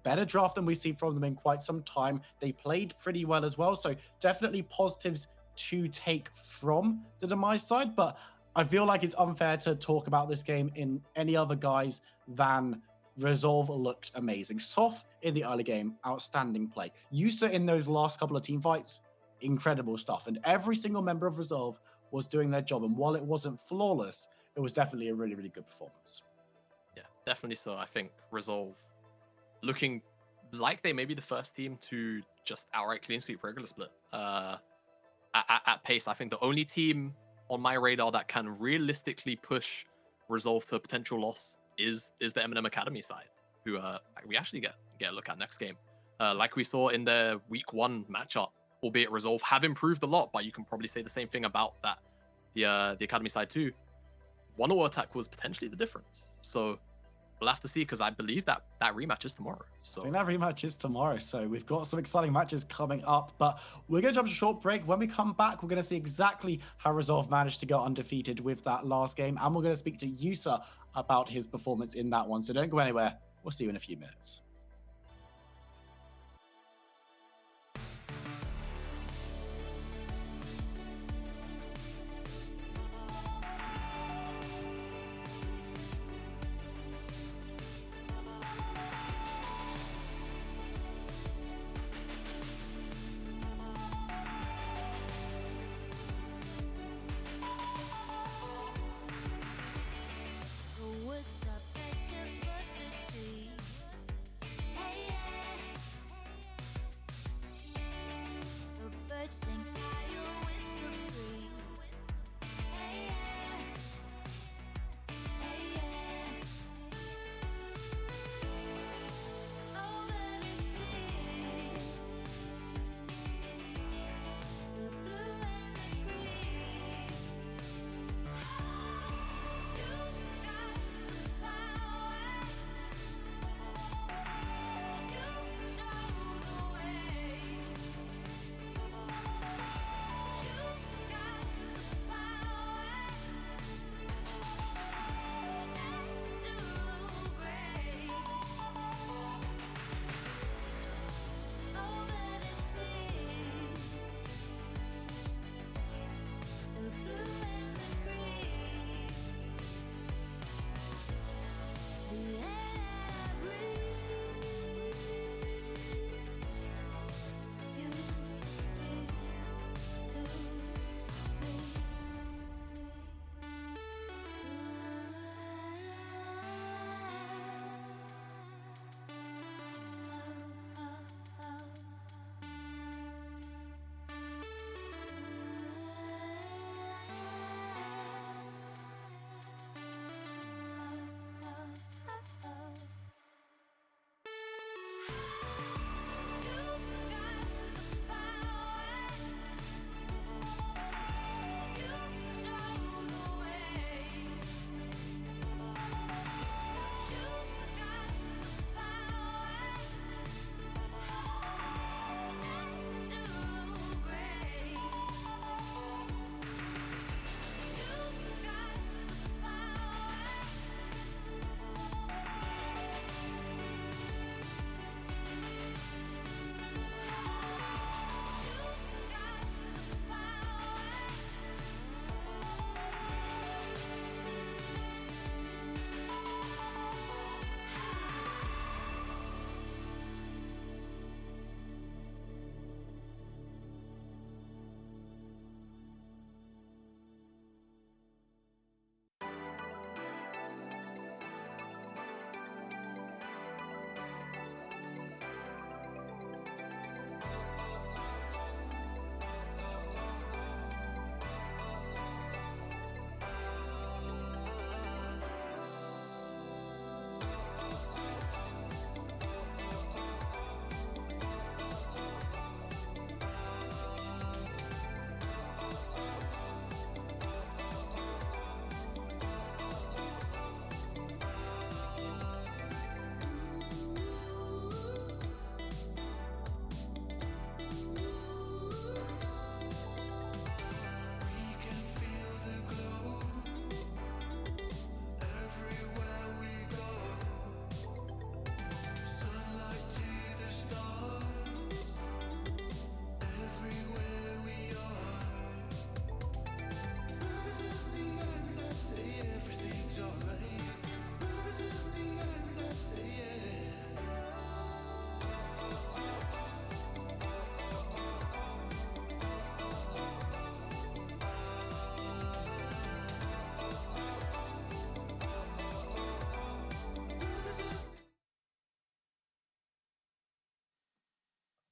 better draft than we've seen from them in quite some time. They played pretty well as well. So definitely positives to take from the Demise side. But I feel like it's unfair to talk about this game in any other guise than Resolve looked amazing. Soft in the early game, outstanding play. Yusa in those last couple of team fights, incredible stuff. And every single member of Resolve was doing their job. And while it wasn't flawless, it was definitely a really, really good performance. Yeah, definitely so. I think Resolve looking like they may be the first team to just outright clean sweep regular split at pace. I think the only team on my radar that can realistically push Resolve to a potential loss is the M&M Academy side, who we actually get a look at next game. Like we saw in their week 1 matchup, albeit Resolve have improved a lot, but you can probably say the same thing about that the Academy side too. 1-0 attack was potentially the difference. So we'll have to see, because I believe that rematch is tomorrow. So I think that rematch is tomorrow. So we've got some exciting matches coming up, but we're going to jump to a short break. When we come back, we're going to see exactly how Resolve managed to go undefeated with that last game. And we're going to speak to Yusa about his performance in that one. So don't go anywhere. We'll see you in a few minutes.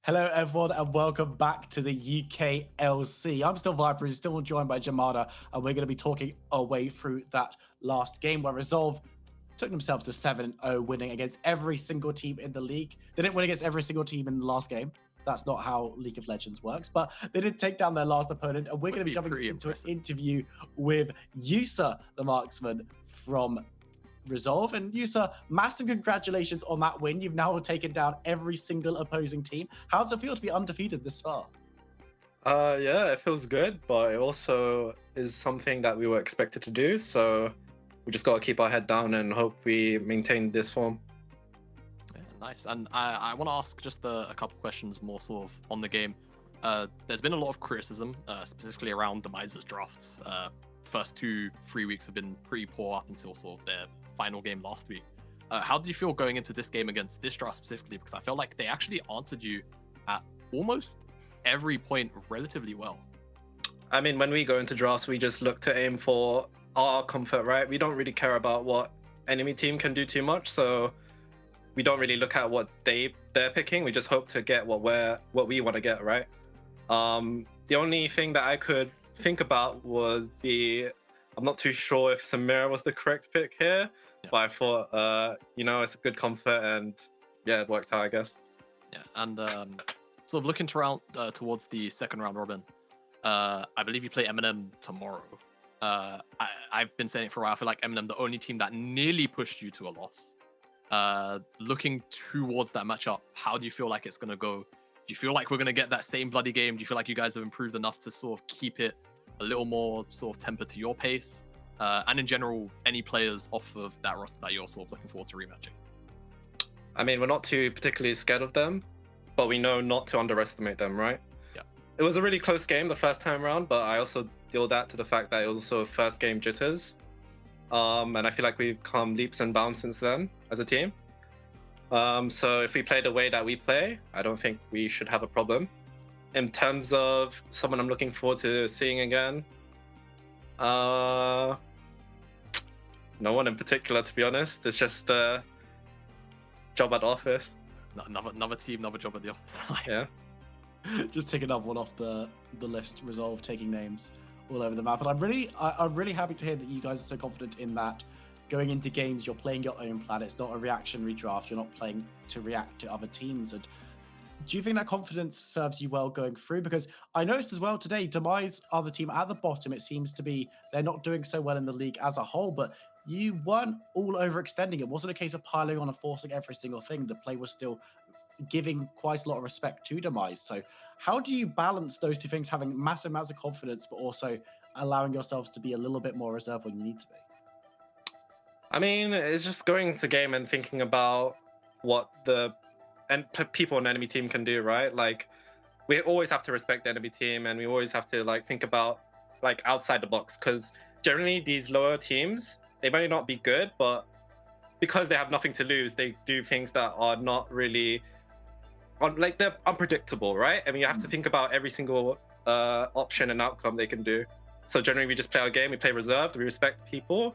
Hello, everyone, and welcome back to the UKLC. I'm still Viper, still joined by Jamada, and we're going to be talking our way through that last game where Resolve took themselves to 7-0, winning against every single team in the league. They didn't win against every single team in the last game. That's not how League of Legends works, but they did take down their last opponent, and we're going to be jumping into an interview with Yusa, the marksman from Resolve. And Yusa, massive congratulations on that win. You've now taken down every single opposing team. How does it feel to be undefeated this far? Yeah, it feels good, but it also is something that we were expected to do. So we just got to keep our head down and hope we maintain this form. Yeah, nice. And I want to ask just a couple questions more sort of on the game. There's been a lot of criticism, specifically around Demise's drafts. First 2-3 weeks have been pretty poor up until sort of their final game last week. How do you feel going into this game against this draft specifically? Because I felt like they actually answered you at almost every point relatively well. I mean, when we go into drafts, we just look to aim for our comfort, right? We don't really care about what enemy team can do too much, so we don't really look at what they're picking. We just hope to get what we want to get, right? The only thing that I could think about was I'm not too sure if Samira was the correct pick here, but I thought, it's a good comfort, and yeah, it worked out, I guess. Yeah, and sort of looking towards the second round robin, I believe you play Eminem tomorrow. I've been saying it for a while. I feel like Eminem, the only team that nearly pushed you to a loss. Looking towards that matchup, how do you feel like it's going to go? Do you feel like we're going to get that same bloody game? Do you feel like you guys have improved enough to sort of keep it a little more sort of tempered to your pace? And in general, any players off of that roster that you're sort of looking forward to rematching? I mean, we're not too particularly scared of them, but we know not to underestimate them, right? Yeah. It was a really close game the first time around, but I also deal that to the fact that it was also first game jitters. And I feel like we've come leaps and bounds since then as a team. So if we play the way that we play, I don't think we should have a problem. In terms of someone I'm looking forward to seeing again, no one in particular, to be honest. It's just a job at the office. Another team, another job at the office. Yeah. Just take another one off the list. Resolve taking names all over the map. And I'm really happy to hear that you guys are so confident in that. Going into games, you're playing your own plan. It's not a reactionary draft. You're not playing to react to other teams. And do you think that confidence serves you well going through? Because I noticed as well today, Demise are the team at the bottom. It seems to be they're not doing so well in the league as a whole, but you weren't all overextending. It wasn't a case of piling on and forcing every single thing. The play was still giving quite a lot of respect to Demise. So how do you balance those two things, having massive amounts of confidence, but also allowing yourselves to be a little bit more reserved when you need to be? I mean, it's just going to game and thinking about what people on the enemy team can do, right? Like, we always have to respect the enemy team, and we always have to think about outside the box, because generally these lower teams, they might not be good, but because they have nothing to lose, they do things that are not really they're unpredictable, right? I mean, you have to think about every single option and outcome they can do. So generally we just play our game, we play reserved, we respect people,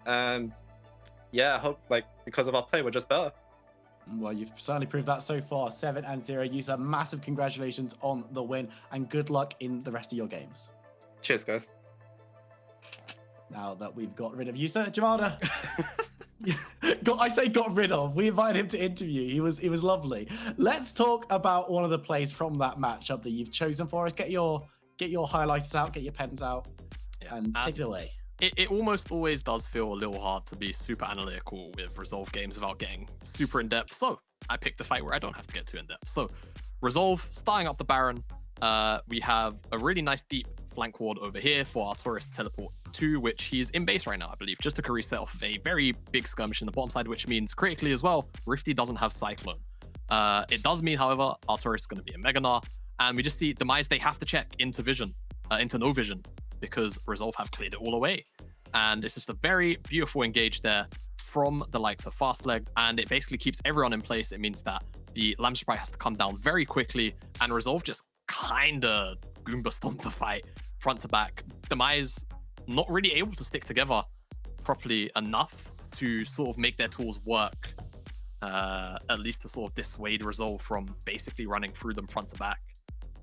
and yeah, I hope because of our play we're just better. Well, you've certainly proved that so far. 7-0. Yusa, massive congratulations on the win, and good luck in the rest of your games. Cheers, guys. Now that we've got rid of Yusa, Jamada. I say got rid of. We invited him to interview. He was lovely. Let's talk about one of the plays from that matchup that you've chosen for us. Get your highlighters out, get your pens out, and take it away. It almost always does feel a little hard to be super analytical with Resolve games without getting super in-depth. So I picked a fight where I don't have to get too in-depth. So Resolve starting up the Baron. We have a really nice deep flank ward over here for our tourist teleport to, which he's in base right now, I believe. Just took a reset off of a very big skirmish in the bottom side, which means critically as well, Rifty doesn't have Cyclone. It does mean, however, our tourist is going to be a Mega Gnar, and we just see Demise, they have to check into vision, into no vision, because Resolve have cleared it all away. And it's just a very beautiful engage there from the likes of Fastleg, and it basically keeps everyone in place. It means that the Lamb Sprite has to come down very quickly, and Resolve just kinda Goomba stomp the fight front to back. Demise not really able to stick together properly enough to sort of make their tools work at least to sort of dissuade Resolve from basically running through them front to back.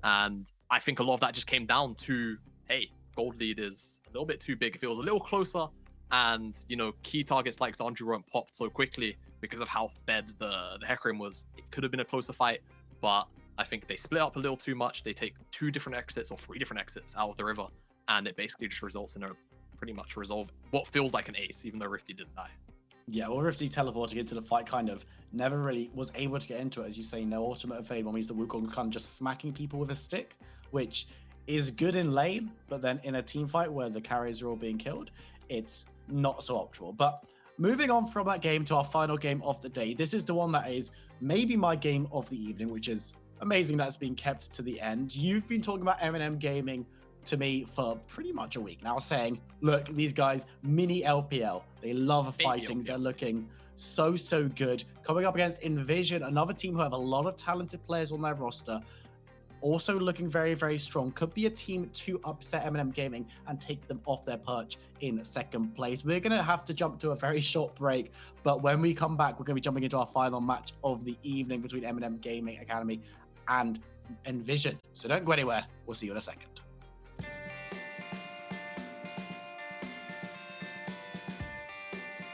And I think a lot of that just came down to, hey, gold lead is a little bit too big. If it was a little closer and, you know, key targets like Zandru weren't popped so quickly because of how fed the Hecarim was, it could have been a closer fight. But I think they split up a little too much. They take 2 different exits or 3 different exits out of the river, and it basically just results in a pretty much Resolve what feels like an ace, even though Rifty didn't die. Yeah, well, Rifty teleporting into the fight kind of never really was able to get into it. As you say, no ultimate evade, one means the Wukong's kind of just smacking people with a stick, which is good in lane, but then in a team fight where the carriers are all being killed, it's not so optimal. But moving on from that game to our final game of the day, this is the one that is maybe my game of the evening, which is amazing that's been kept to the end. You've been talking about M&M Gaming to me for pretty much a week now, saying, look, these guys, mini LPL, they love fighting, they're looking so good. Coming up against Envision, another team who have a lot of talented players on their roster, also looking very strong. Could be a team to upset M&M Gaming and take them off their perch in second place. We're going to have to jump to a very short break, but when we come back, we're going to be jumping into our final match of the evening between M&M Gaming Academy and Envision. So don't go anywhere. We'll see you in a second.